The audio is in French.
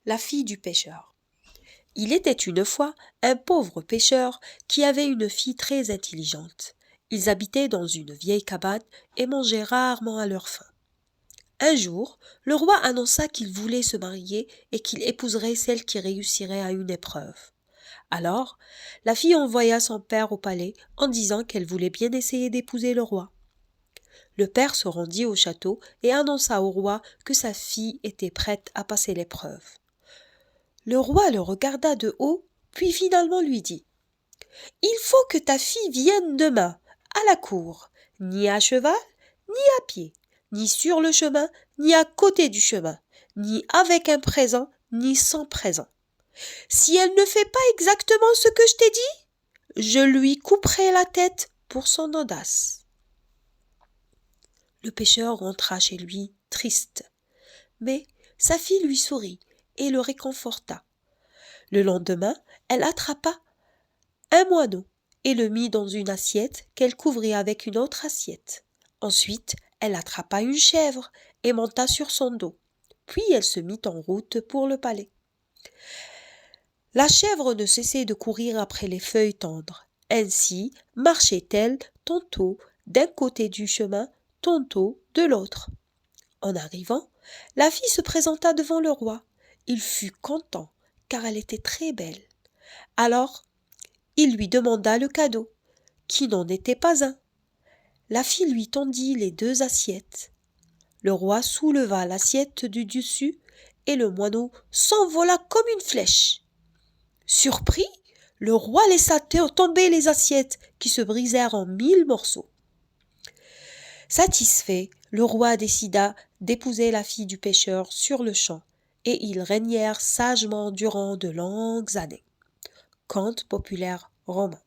la fille du pêcheur. Il était une fois un pauvre pêcheur qui avait une fille très intelligente. Ils habitaient dans une vieille cabane et mangeaient rarement à leur faim. Un jour, le roi annonça qu'il voulait se marier et qu'il épouserait celle qui réussirait à une épreuve. Alors, la fille envoya son père au palais en disant qu'elle voulait bien essayer d'épouser le roi. Le père se rendit au château et annonça au roi que sa fille était prête à passer l'épreuve. Le roi le regarda de haut, puis finalement lui dit « Il faut que ta fille vienne demain, à la cour, ni à cheval, ni à pied, ni sur le chemin, ni à côté du chemin, ni avec un présent, ni sans présent. Si elle ne fait pas exactement ce que je t'ai dit, je lui couperai la tête pour son audace. » Le pêcheur rentra chez lui triste, mais sa fille lui sourit et le réconforta. Le lendemain, elle attrapa un moineau et le mit dans une assiette qu'elle couvrit avec une autre assiette. Ensuite, elle attrapa une chèvre et monta sur son dos. Puis elle se mit en route pour le palais. La chèvre ne cessait de courir après les feuilles tendres. Ainsi marchait-elle tantôt d'un côté du chemin, tantôt de l'autre. En arrivant, la fille se présenta devant le roi. Il fut content, car elle était très belle. Alors, il lui demanda le cadeau, qui n'en était pas un. La fille lui tendit les 2 assiettes. Le roi souleva l'assiette du dessus et le moineau s'envola comme une flèche. Surpris, le roi laissa tomber les assiettes qui se brisèrent en 1000 morceaux. Satisfait, le roi décida d'épouser la fille du pêcheur sur-le-champ et ils régnèrent sagement durant de longues années. Conte populaire romain.